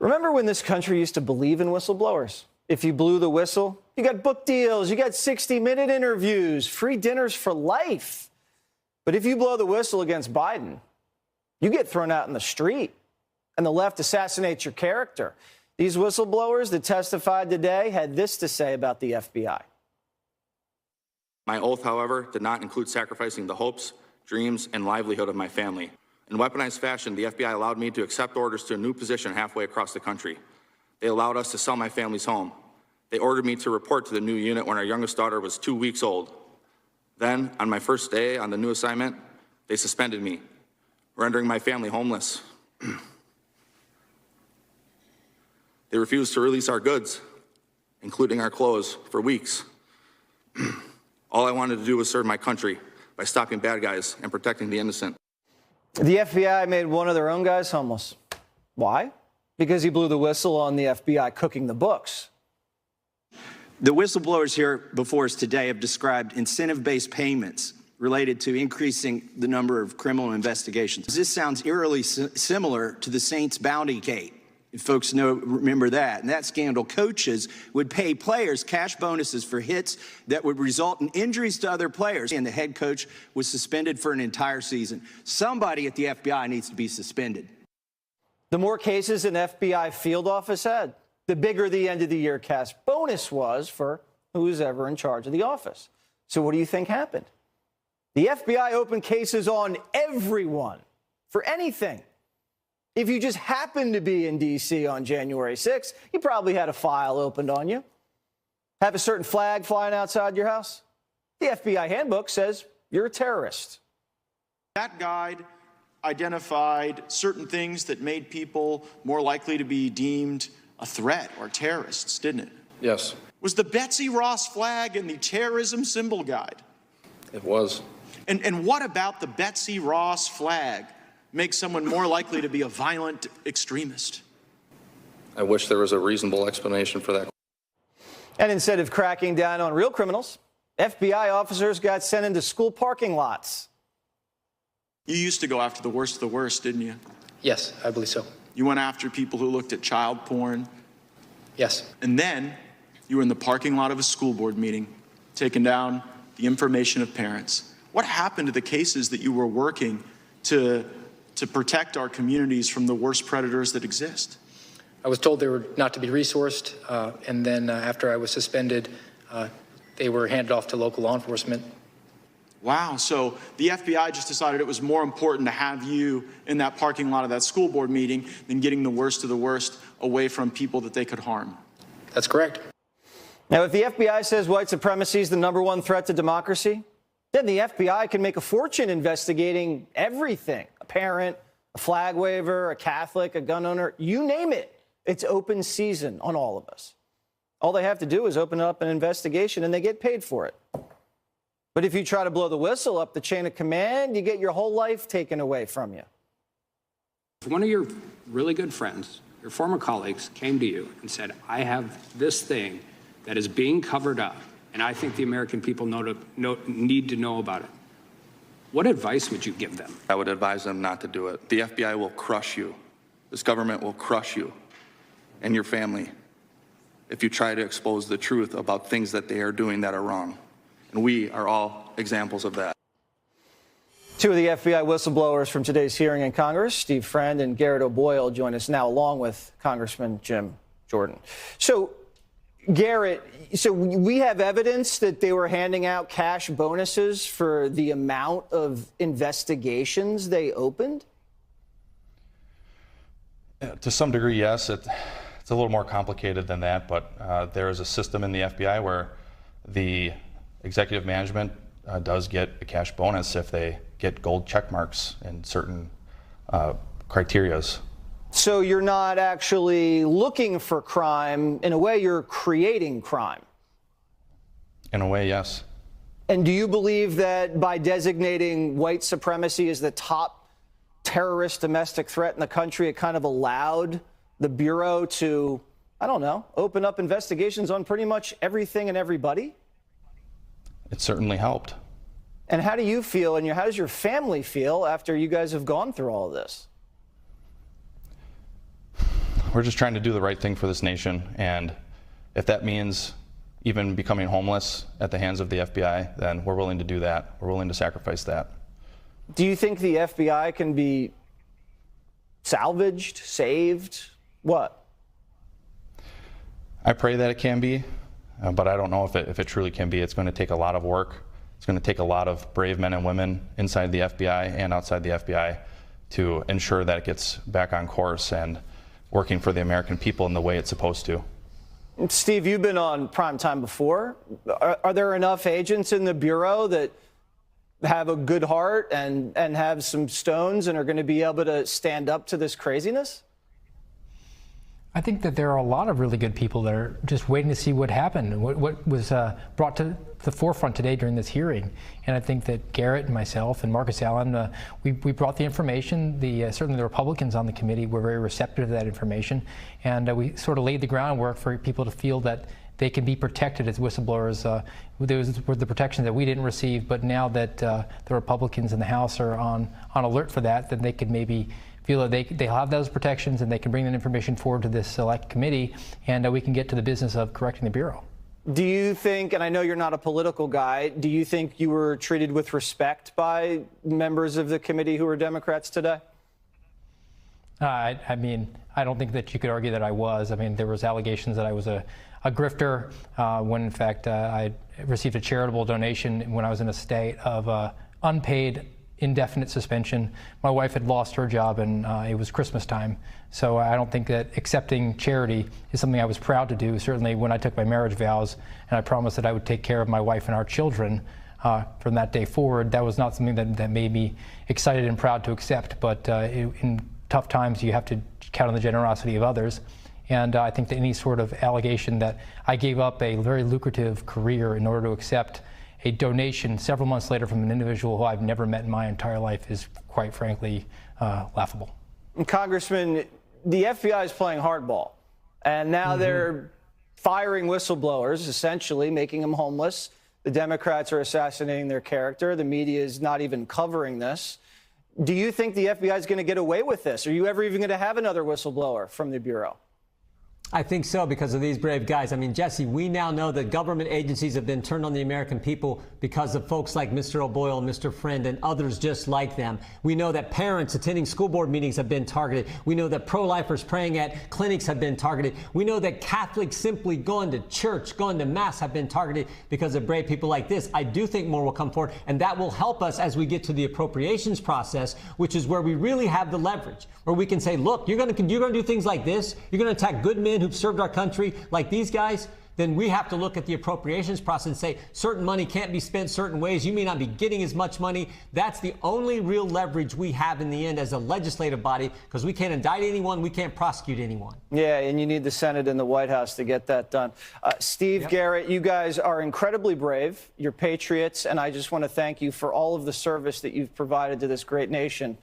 Remember when this country used to believe in whistleblowers? If you blew the whistle, you got book deals, you got 60-minute interviews, free dinners for life. But if you blow the whistle against Biden, you get thrown out in the street, and the left assassinates your character. These whistleblowers that testified today had this to say about the FBI. My oath, however, did not include sacrificing the hopes, dreams, and livelihood of my family. In weaponized fashion, the FBI allowed me to accept orders to a new position halfway across the country. They allowed us to sell my family's home. They ordered me to report to the new unit when our youngest daughter was 2 weeks old. Then, on my first day on the new assignment, they suspended me, rendering my family homeless. They refused to release our goods, including our clothes, for weeks. All I wanted to do was serve my country by stopping bad guys and protecting the innocent. The FBI made one of their own guys homeless. Why? Because he blew the whistle on the FBI cooking the books. The whistleblowers here before us today have described incentive-based payments related to increasing the number of criminal investigations. This sounds eerily similar to the Saints bounty gate. If folks remember that. And that scandal, coaches would pay players cash bonuses for hits that would result in injuries to other players. And the head coach was suspended for an entire season. Somebody at the FBI needs to be suspended. The more cases an FBI field office had, the bigger the end of the year cash bonus was for who's ever in charge of the office. So what do you think happened? The FBI opened cases on everyone for anything. If you just happened to be in D.C. on January 6th, you probably had a file opened on you. Have a certain flag flying outside your house? The FBI handbook says you're a terrorist. That guide identified certain things that made people more likely to be deemed a threat or terrorists, didn't it? Yes. Was the Betsy Ross flag in the terrorism symbol guide? It was. And what about the Betsy Ross flag makes someone more likely to be a violent extremist? I wish there was a reasonable explanation for that. And instead of cracking down on real criminals, FBI officers got sent into school parking lots. You used to go after the worst of the worst, didn't you? Yes, I believe so. You went after people who looked at child porn. Yes. And then you were in the parking lot of a school board meeting, taking down the information of parents. What happened to the cases that you were working to protect our communities from the worst predators that exist? I was told they were not to be resourced, and then after I was suspended, they were handed off to local law enforcement. Wow, so the FBI just decided it was more important to have you in that parking lot of that school board meeting than getting the worst of the worst away from people that they could harm. That's correct. Now, if the FBI says white supremacy is the #1 threat to democracy, then the FBI can make a fortune investigating everything. A parent, a flag waver, a Catholic, a gun owner, you name it. It's open season on all of us. All they have to do is open up an investigation and they get paid for it. But if you try to blow the whistle up the chain of command, you get your whole life taken away from you. If one of your really good friends, your former colleagues, came to you and said, I have this thing that is being covered up, and I think the American people need to know about it, what advice would you give them? I would advise them not to do it. The FBI will crush you. This government will crush you and your family if you try to expose the truth about things that they are doing that are wrong. And we are all examples of that. Two of the FBI whistleblowers from today's hearing in Congress, Steve Friend and Garrett O'Boyle, join us now, along with Congressman Jim Jordan. So, Garrett, we have evidence that they were handing out cash bonuses for the amount of investigations they opened? To some degree, yes. It's a little more complicated than that, but there is a system in the FBI where the executive management does get a cash bonus if they get gold check marks in certain criterias. So you're not actually looking for crime. In a way, you're creating crime. In a way, yes. And do you believe that by designating white supremacy as the top terrorist domestic threat in the country, it kind of allowed the Bureau to, I don't know, open up investigations on pretty much everything and everybody? It certainly helped. And how do you feel, and how does your family feel after you guys have gone through all of this? we're just trying to do the right thing for this nation, and if that means even becoming homeless at the hands of the FBI, then we're willing to do that. We're willing to sacrifice that. Do you think the FBI can be salvaged, saved? What? I pray that it can be, but I don't know if it truly can be. It's going to take a lot of work. It's going to take a lot of brave men and women inside the FBI and outside the FBI to ensure that it gets back on course and working for the American people in the way it's supposed to. Steve, you've been on primetime before. Are there enough agents in the Bureau that have a good heart and have some stones and are going to be able to stand up to this craziness? I think that there are a lot of really good people that are just waiting to see what happened, what was brought to the forefront today during this hearing. And I think that Garrett and myself and Marcus Allen, we brought the information. Certainly the Republicans on the committee were very receptive to that information. And we sort of laid the groundwork for people to feel that they can be protected as whistleblowers. Those were the protections that we didn't receive, but now that the Republicans in the House are on alert for that, then they could maybe feel that they have those protections and they can bring that information forward to this select committee, and we can get to the business of correcting the Bureau. Do you think, and I know you're not a political guy, do you think you were treated with respect by members of the committee who are Democrats today? I mean, I don't think that you could argue that I was. I mean, there was allegations that I was a grifter when, in fact, I received a charitable donation when I was in a state of unpaid indefinite suspension. My wife had lost her job, and it was Christmas time. So I don't think that accepting charity is something I was proud to do. Certainly when I took my marriage vows and I promised that I would take care of my wife and our children from that day forward, that was not something that made me excited and proud to accept. But in tough times, you have to count on the generosity of others. And I think that any sort of allegation that I gave up a very lucrative career in order to accept a donation several months later from an individual who I've never met in my entire life is, quite frankly, laughable. Congressman, the FBI is playing hardball, and now they're firing whistleblowers, essentially making them homeless. The Democrats are assassinating their character. The media is not even covering this. Do you think the FBI is going to get away with this? Are you ever even going to have another whistleblower from the Bureau? I think so, because of these brave guys. I mean, Jesse, we now know that government agencies have been turned on the American people because of folks like Mr. O'Boyle, Mr. Friend, and others just like them. We know that parents attending school board meetings have been targeted. We know that pro-lifers praying at clinics have been targeted. We know that Catholics simply going to church, going to mass have been targeted because of brave people like this. I do think more will come forward, and that will help us as we get to the appropriations process, which is where we really have the leverage, where we can say, look, you're going to do things like this. You're going to attack good men who've served our country like these guys. Then we have to look at the appropriations process and say certain money can't be spent certain ways. You may not be getting as much money. That's the only real leverage we have in the end as a legislative body, because we can't indict anyone. We can't prosecute anyone. Yeah, and you need the Senate and the White House to get that done. Steve, Garrett, you guys are incredibly brave. You're patriots, and I just want to thank you for all of the service that you've provided to this great nation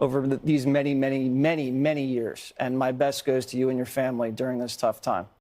over these many, many, many, many years. And my best goes to you and your family during this tough time.